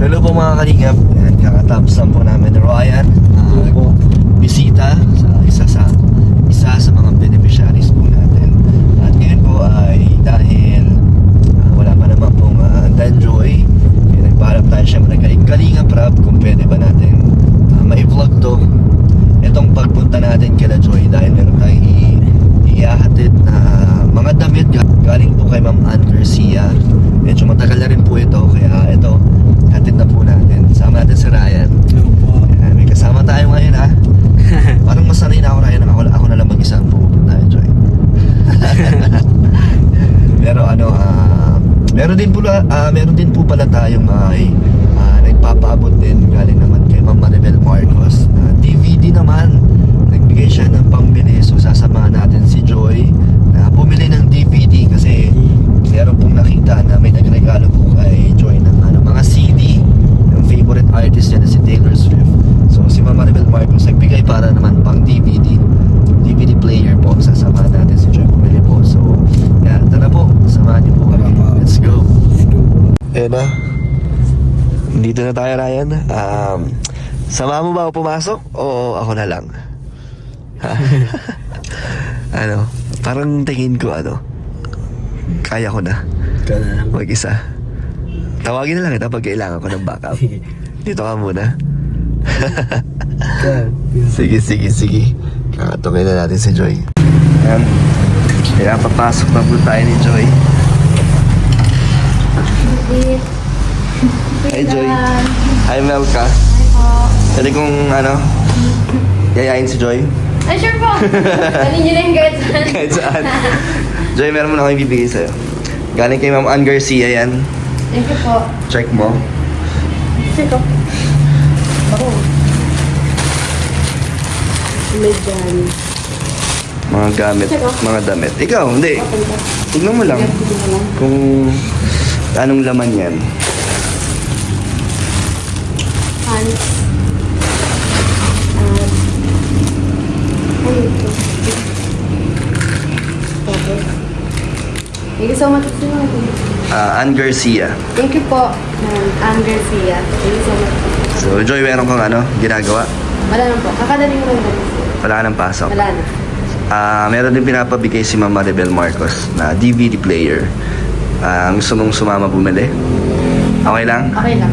Hello po mga kalingap. Ayan, kakatapos lang po namin ni Ryan. Bisita sa isa sa mga beneficiaries po natin. At ngayon po ay dahil wala pa naman pong Danjoy, nagpaharap tayo siyempre kay Kalingap Rab kung pwede ba natin ma-vlog to itong pagpunta natin kila Joy dahil meron tayong ihahatid na mga damit galing po kay Ma'am Ann Garcia. Medyo matagal na rin po ito kaya ito hatid na po natin. Sama natin si Ryan. May kasama tayo ngayon ha. Parang masanay na ako Ryan. Ako na lang mag-isa ang pupunta tayo Joy. Pero meron din po pala tayong nagpapaabot din galing naman kay Ma'am Maribel Marcos na DVD naman. Nagbigay siya ng pambili, so sasamahan natin si Joy na bumili ng DVD kasi meron pong nakita na may nagregalo po kay Joy ng mga CD ng favorite artist niya na si Taylor Swift. So si Ma'am Maribel Marcos nagbigay para naman pang DVD player po. Sasamahan natin si Joy bumili po. So yeah, tara po, samahan niyo po kami. Let's go. Na dito na tayo Ryan. Sama mo ba ako pumasok o ako na lang? Parang tingin ko kaya ko na mag-isa. Tawagin na lang kita pag kailangan ko ng backup. Dito ka muna. Sige kakatungin na natin si Joy. Ayan. Kaya papasok na po tayo ni Joy. Hi Joy. Hi Melka. Pwede kong yayain si Joy? Ay, sure po. Galing nyo na yung kahit saan. Kahit saan. Joy, meron mo na akong ibibigay sa'yo. Galing kay Ma'am Ann Garcia yan. Thank you po. Check mo. Check ko. Medyan. Mga gamit, mga damit. Ikaw, hindi. Tignan mo lang kung anong laman yan. Pants. Thank you so much. Ann Garcia. Thank you po, Ann Garcia. Thank you so much. So, Joy, meron kang ginagawa? Wala na po. Kakadaling mo lang. Wala ka ng pasok? Wala na. Meron din pinapabigay si Ma'am Maribel Marcos na DVD player. Gusto mong sumama bumili? Okay lang? Okay lang.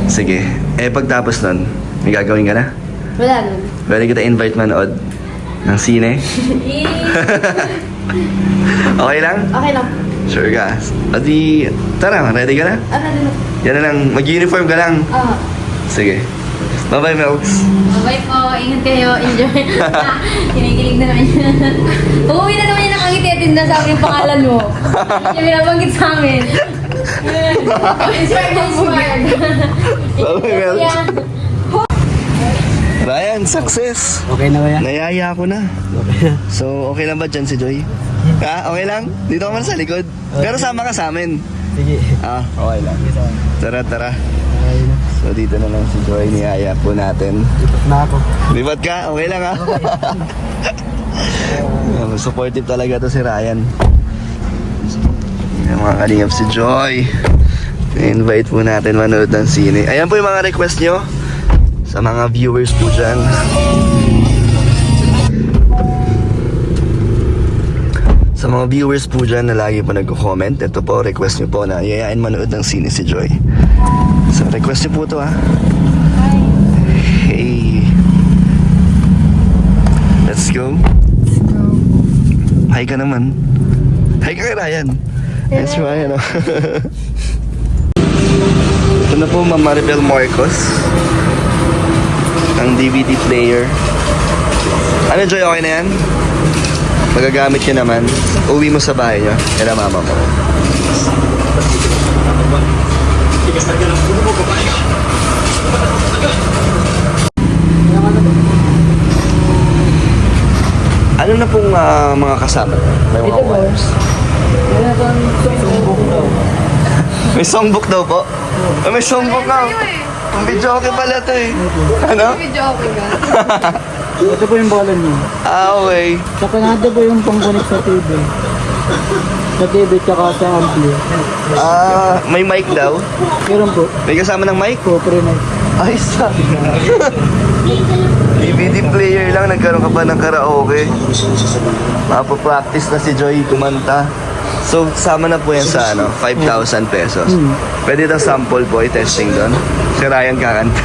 Sige. Pagtapos nun, may gagawin ka na? Wala na. Pwede kita invite manood ng sine? Okay lang? Okay lang. Sure ka? Adi, tara, ready ka na? Ano na? Yan na lang, mag-uniform ka lang. Sige. Bye-bye, Melks. Bye po. Ingat kayo. Enjoy. Kinikilig na naman yan. Uuwi na naman yan nakangititin na sa akin yung pangalan mo. Yung binabanggit sa amin. Inspired. Bye-bye, Melks. Ryan, success. Okay na ba yan? Nayaya ako na. Okay na. So, okay lang ba dyan si Joy? Okay lang? Dito ka man sa likod. Pero sama ka sa amin. Sige. Okay lang. Tara. Okay na. So, dito na lang si Joy. Niyaya po natin. Lipat na ako. Lipat ka? Okay lang ha? Supportive talaga to si Ryan. Yung mga kalingap si Joy. I-invite po natin manood ng sine. Ayan po yung mga request nyo sa mga viewers po dyan. Sa mga viewers po dyan na lagi po nagko-comment, ito po, request nyo po na yayain manood ng sine si Joy. So, request nyo po ito ha. Hey. Let's go. Hi ka naman. Hi ka kay Ryan. Yes, Ryan. Ito na po, Ma'am Maribel Marcos. Ang DVD player. Ano, Joy, okay na yan? Magagamit nyo naman. Uwi mo sa bahay nyo. Kaya mama mo. Ano na pong mga kasama? May mga wires. May songbook daw po. May songbook na. Ang video okay pala ito eh. Ano? Video okay ka. Ito po yung bola niyo. Okay. Sa Canada po yung pang-connect sa TV. Sa TV tsaka sa ampli. May mic daw. Meron po. May kasama ng mic? Po, pre-night. Ay, sa DVD player lang, nagkaroon ka pa ng karaoke. Mapapractice na si Joy kumanta. So, sama na po yan sa 5,000 pesos. Pwede daw sample po, i-testing doon. Si Ryan kakanta.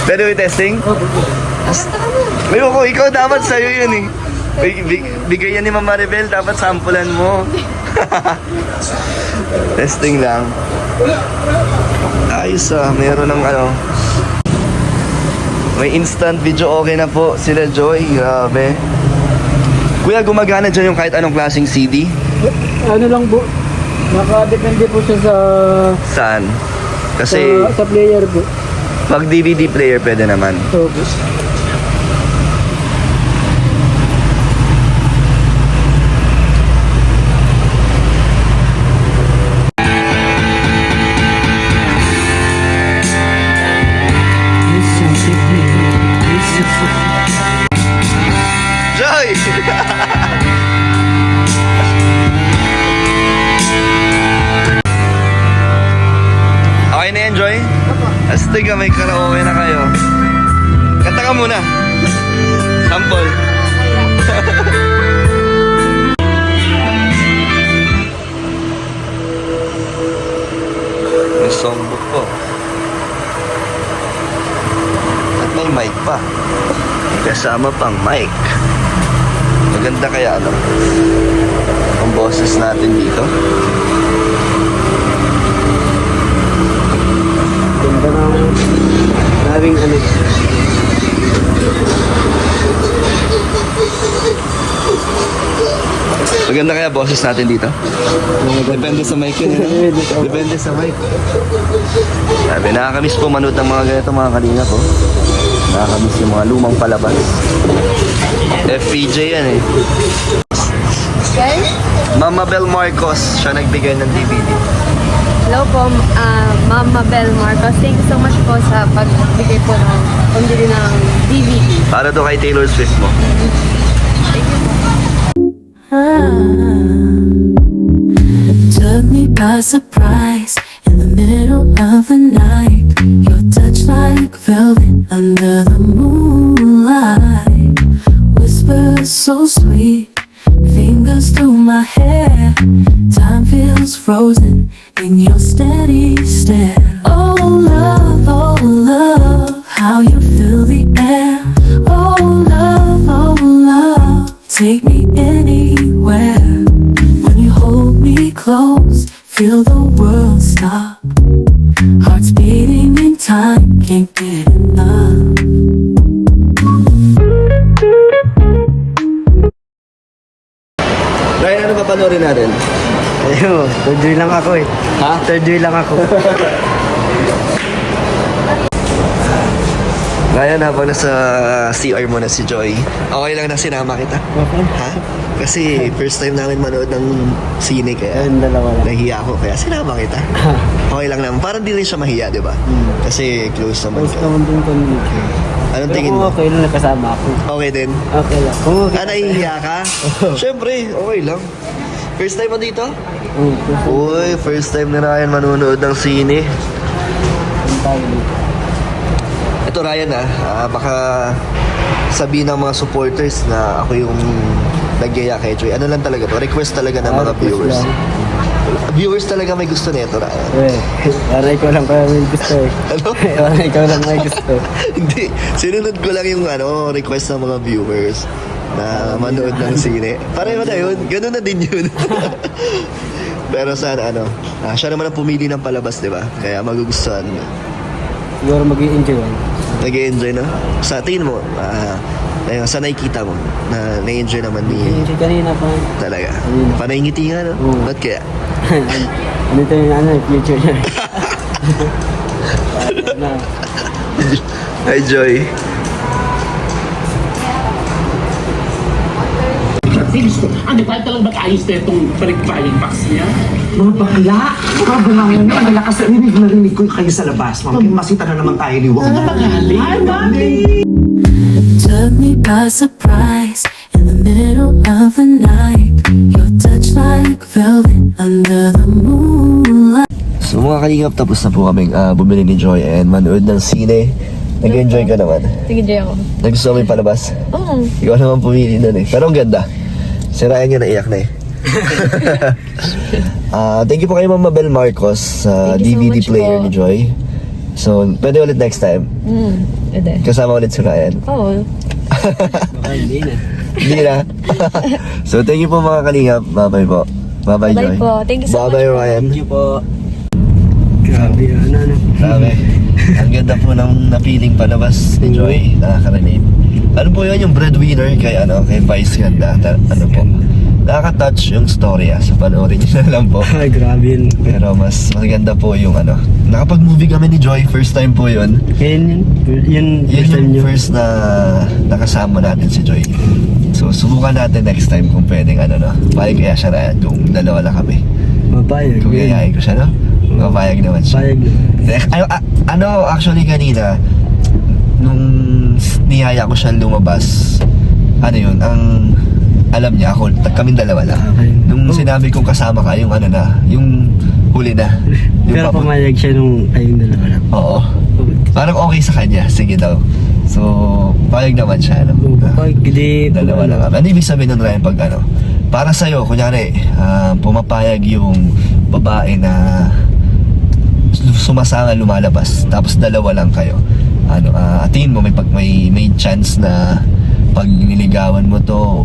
Pwede mo i-testing? May ko, ikaw dapat sa'yo yun eh. Bigay yan ni Mama Rebel, dapat sampulan mo. Testing lang. Ayos meron ng may instant video, okay na po sila Joy, grabe. Kuya, gumagana dyan yung kahit anong klaseng CD? Ano lang po, nakadepende po siya sa... Saan? Kasi sa player po. pag DVD player pwede naman. So, po. Joy! Okay na yan, Joy? Astig ka, may karaoke na kayo. Kanta ka muna. Sample. May songbook po. At may mic pa. Kasama pang mic. Maganda kaya ang boses natin dito. Ganda na maraming Maganda kaya boses natin dito? Depende sa mic yun. Depende sa mic. Sabi, nakakamiss po manood ng mga ganito mga kanina po. Nakakamiss yung mga lumang palabas. FPJ yan eh. Guys, Mama Bel Marcos, siya nagbigay ng DVD. hello po, Mama Bel Marcos. Thank you so much po sa pagbigay po ng pambili ng DVD. Para to kay Taylor Swift mo. Took me by surprise in the middle of the night. Your touch like velvet under the moonlight. Whispers so sweet, fingers through my hair. Time feels frozen in your steady stare. Oh love, how you fill the air. Oh love, take me anywhere. When you hold me close, feel the world stop. Hearts beating in time, can't get enough. Ryan, ano papanoorin natin? Ayun, third year lang ako eh. Ha? Third year lang ako. Ryan, habang nasa CR mo na si Joy, okay lang na sinama kita? Okay. Ha? Kasi first time namin manood ng sine kaya Ayun, dalawa lang. nahiya ako kaya sinama kita. Okay lang naman. Parang di rin siya mahiya, di ba? Kasi close naman Tapos ka. naman din ko nito. Anong Pero tingin kung mo? okay lang nakasama ako. Okay din? Okay lang. Kung okay. Nahihiya ka? Siyempre, okay lang. First time mo dito? Kasi Uy, first time na Ryan manonood ng sine. kung tayo dito. Ito Ryan baka sabihin ng mga supporters na ako yung nagyaya kay Joy. Ano lang talaga to? Request talaga ng mga Request viewers. lang. Viewers talaga may gusto nito, Ryan. Para ikaw lang pa may gusto eh. Ano? Para ikaw lang may gusto. Hindi. Sinunod ko lang yung request ng mga viewers na manood ng sine. Pareho na yun. Ganun na din yun. Pero sana siya naman ang pumili ng palabas, di ba? Kaya magugustuhan mo. Siguro mag-i-enjoy yan. Nag-enjoy na? Sa tingin mo, sa nakikita mo, na na-enjoy naman ni Enjoy kanina pa. talaga. Kanina. Panay ngiti nga, no? Oo. Ba't kaya? Ano ito yung future niya. Na. Hi, Joy. Feels ko, ano ba talagang mag-ayos na itong balik-balik box niya? Mga bakla! Mga bulangan nyo, ang lakas na narinig ko kayo sa labas. Masita na naman tayo ni Wong. Ay, mami! Took me by surprise in the middle of the night. Your touch like velvet under the moonlight. So mga kalingap, tapos na po kaming bumili ni Joy and manood ng sine. Nag-enjoy ka naman. Nag-enjoy ako. Nagustuhan mo yung palabas? Oo. Ikaw naman pumili nun eh. Pero ang ganda. Si Ryan nga naiyak na eh. Thank you po kay Mama Bel Marcos sa Thank you so DVD much player po. ni Joy. So, pwede ulit next time. Ede. Kasama ulit si Ryan. Oo. Hindi na. Hindi na. So, thank you po mga kalingap. Bye-bye po. Bye-bye, Joy. Bye po. Thank you so much. Bye-bye, Ryan. Thank you po. Grabe, ano. Grabe. Ang ganda po ng napiling palabas ni Joy. Nakaka-relate. Ano po yun yung breadwinner kay Vice ganda. Ano po. Nakaka-touch yung story sa panoorin nyo na lang po. Ay, grabe yun. Pero mas maganda po yung nakapag-movie kami ni Joy. First time po yun. Yun Yun first time yung nyo. first na nakasama natin si Joy. So subukan natin next time kung pwedeng payag kaya siya Ryan kung dalawa lang kami. Mapayag. Kung yayain ko siya, no? Mapayag naman siya. Payag na. Actually kanina, nung niyaya ko siya lumabas, ang alam niya ako, kaming dalawa lang. Okay. Nung Oh. sinabi kong kasama ka, yung yung huli na. Yung Pero papu- pumayag siya nung kayong dalawa lang. Oo. Parang okay sa kanya, sige daw. So, payag naman siya, Pag di... Dalawa lang. Ano ibig sabihin nun, Ryan, pag para sa'yo, kunyari, pumapayag yung babae na sumasama, lumalabas, tapos dalawa lang kayo. Tingin mo may chance na pag niligawan mo to,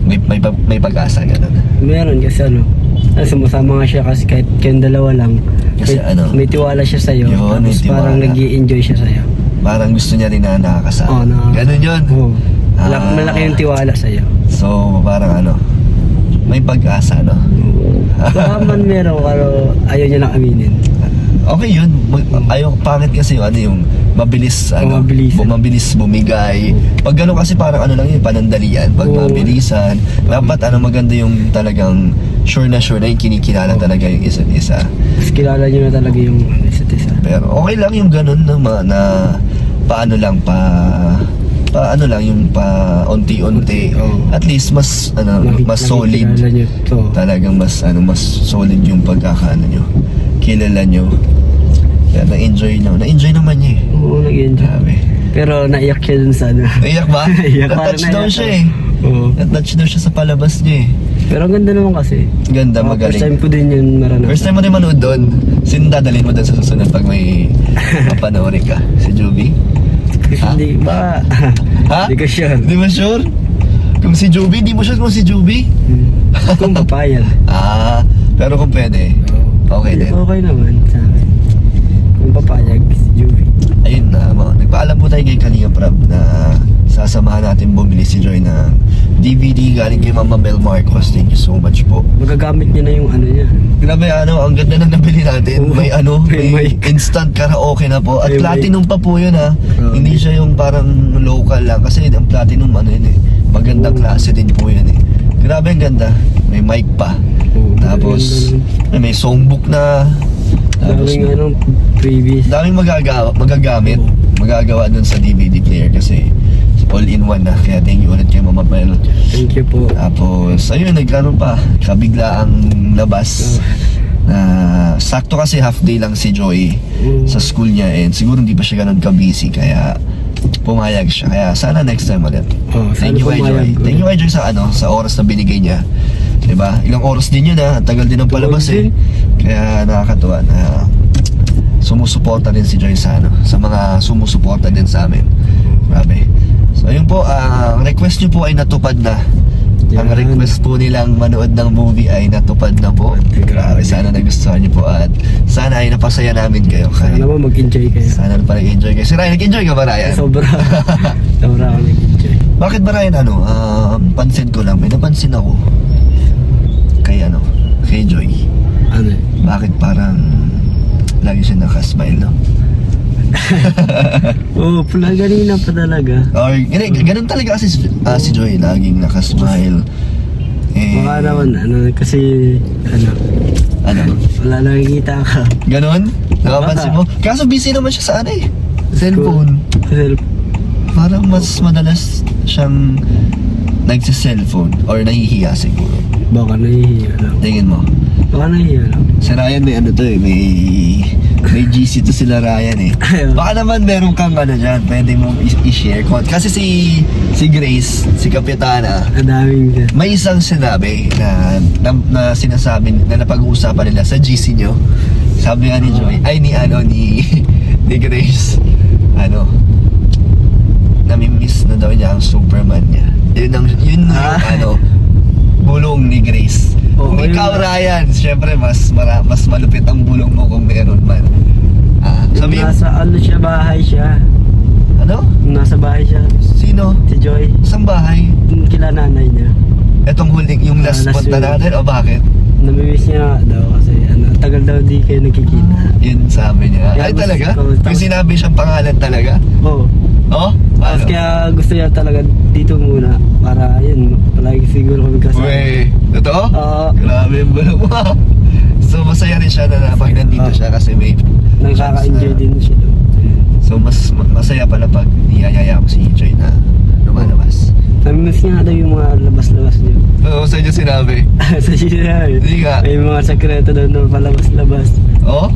may pag-asa ganun. Meron kasi sumasama nga siya kasi kahit kayong dalawa lang. Kasi may tiwala siya sa'yo. Yun, may Tapos tiwala. parang nag-i-enjoy siya sa'yo. Parang gusto niya rin na nakakasama. Ganun yun. Oo. Malaki yung tiwala sa'yo. So, parang may pag-asa, no? Baka man meron, pero ayaw niya lang aminin. Okay yun. Ayaw, pangit kasi yung mabilis, mabilis bumigay. Pag gano'n kasi parang lang yun, panandalian. Pag Oo. mabilisan, dapat maganda yung talagang sure na yung kinikilala talaga yung isa't isa. Mas kilala niyo na talaga yung isa't isa. Pero okay lang yung gano'n na paano lang, paano lang yung unti-unti. Oo. At least mas solid. Kilala niyo to. Talagang mas solid yung pagkakaano nyo. Kilala nyo. Kaya na-enjoy naman niya eh. Oo, nag-enjoy. Grabe. Pero naiyak siya dun sa Naiyak ba? Naiyak, Na-touch parang daw naiyak siya ako. eh. Oo. Na-touch daw siya sa palabas niya eh. Pero ang ganda naman kasi. Ganda, First magaling. time ko din yun maranasan. First time mo rin manood doon. Sino dadalhin mo doon sa susunod pag may mapanoorin ka? Si Juby? Ha? Hindi ba? Ha? Hindi ko sure. Hindi mo sure? Kung si Juby, di mo sure kung si Juby? Kung papayag. Pero kung pwede, okay din. Okay naman sa akin. Kung papayag, si Juby. Ayun na, nagpaalam po tayo kay Kalinga Prab na sasamahan natin bumili si Joy ng DVD galing kay Mama Bel Marcos. Thank you so much po. Magagamit niya na yung niya. Grabe ang ganda na nabili natin. Oo. May May mic. instant karaoke na po. At May mic. platinum pa po yun Grabe. Hindi siya yung parang local lang. Kasi ang platinum yun eh. Magandang klase din po yun eh. Grabe ang ganda. May mic pa. Oo, Tapos may songbook na. Tapos daming previous. daming magagamit. Magagawa dun sa DVD player kasi all-in-one na. Kaya thank you ulit kay Mama Bel. Thank you po. Tapos ayun, nagkaroon pa kabigla ang labas na sakto kasi half day lang si Joy sa school niya and siguro hindi pa siya ganun ka-busy kaya pumayag siya. Kaya sana next time ulit. Sana Thank you kay Joy. pumayag. Thank you kay Joy sa oras na binigay niya. Diba? Ilang oras din yun Ang tagal din ng palabas eh. Kaya nakakatuwa na sumusuporta din si Joy sa mga sumusuporta din sa amin. Grabe. So ayun po, ang request nyo po ay natupad na. Ang Yan. request po nilang manood ng movie ay natupad na po. Grabe, sana nagustuhan nyo po at sana ay napasaya namin kayo. Sana naman mag-enjoy kayo. Sana pa nag-enjoy kayo. Si Ryan, nag-enjoy ka ba Ryan? Sobra. Sobra ako nag-enjoy. Bakit ba Ryan pansin ko lang, may napansin ako kay Joy. Ano? Bakit parang lagi siya nakasmile, no? Oo, pula ganina pa talaga. Or, ganun talaga kasi si Joy, laging nakasmile. Baka naman, kasi, Ano? wala nakikita ka. Ganon? Nakapansin mo? Kaso busy naman siya sa cellphone. Self. Parang mas madalas siyang nagsa-cellphone or nahihiya siguro. Baka nahihiya lang. Tingin mo. Baka nahihiya lang. Si Ryan may ano to eh, may GC to sila Ryan eh. Baka naman meron kang ano dyan, pwede mong i-share. Kasi si Grace, si Kapitana, Ang daming dyan. may isang sinabi na sinasabi na napag-uusapan nila sa GC nyo. Sabi nga ni Joy, ay ni ni Grace, nami-miss na daw niya ang Superman niya. Yun yung bulong ni Grace. Oo, Kung yun ikaw nga. Ryan, syempre mas malupit ang bulong mo kung meron man. Sabi Nasa siya, bahay siya. ano? Nasa bahay siya. Sino? Si Joy. Isang bahay? Kila nanay niya. Etong huling, yung last last punta week. natin, o bakit? Namimiss niya nga daw kasi tagal daw di kayo nagkikita. Yun sabi niya. Kaya Ay gusto talaga? ko- May sinabi siyang pangalan talaga? Oo. Oh? Tapos kaya gusto niya talaga dito muna para yun, palagi siguro kami kasama. Uy, totoo? Oo. Grabe yung bulong mo. So masaya rin siya na pag nandito siya kasi may Nakaka-enjoy din siya doon. So masaya pala pag niyayaya ko si Joy na lumalabas. Namimiss niya nga daw yung mga labas-labas niyo. Oo, sa inyo sinabi. Sa siya Hindi nga. may mga sekreto daw na palabas-labas. Oo?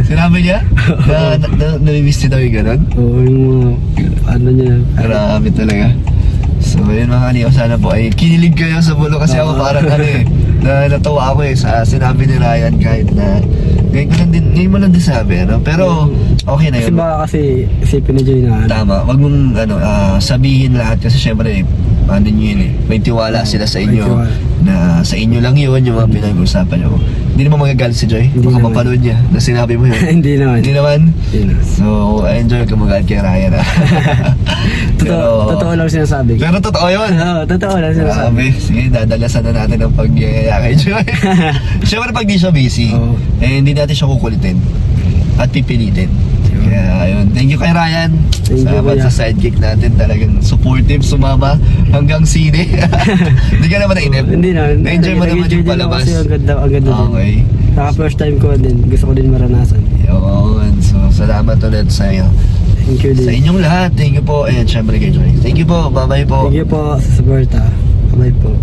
Sinabi niya? Na namimiss niya daw yung ganun? Oo, yung mga ano niya. Grabe talaga. So yun mga kaniyo, sana po ay kinilig kayo sa bulo kasi ako parang natawa ako sa sinabi ni Ryan kahit na ngayon mo lang din sabi, pero okay na Kasi yun. baka kasi isipin ni Joy na Tama, wag mong sabihin lahat kasi syempre ano nyo yun eh, may tiwala sila sa inyo May tiwala. na sa inyo lang yun yung mga pinag-usapan nyo. Hindi naman magagalit si Joy, Hindi baka naman. mapanood niya na sinabi mo yun. Hindi naman. Hindi naman? Hindi naman. So, enjoy ka magalit kay Ryan Totoo lang sinasabi ko. Pero totoo yun. Oo, totoo lang sinasabi. Grabe, sige, dadalasan na natin ang pagyayaya kay Joy. Siyempre pag di siya busy, Oo. hindi natin siya kukulitin at pipilitin. Kaya ayun, thank you kay Ryan. Thank you, Salamat kuya. sa sidekick natin, talagang supportive, sumama hanggang sine. Hindi ka naman nainip? Hindi naman. Na-enjoy mo naman Nag-enjoy yung din ako palabas? Kasi ang ganda din. Okay. Saka first time ko din. Gusto ko din maranasan. Yun, so salamat ulit sa iyo. Thank you din. Sa inyong lahat, thank you po. And syempre kay Joy. Thank you po, bye-bye po. Thank you po sa support. Bye po.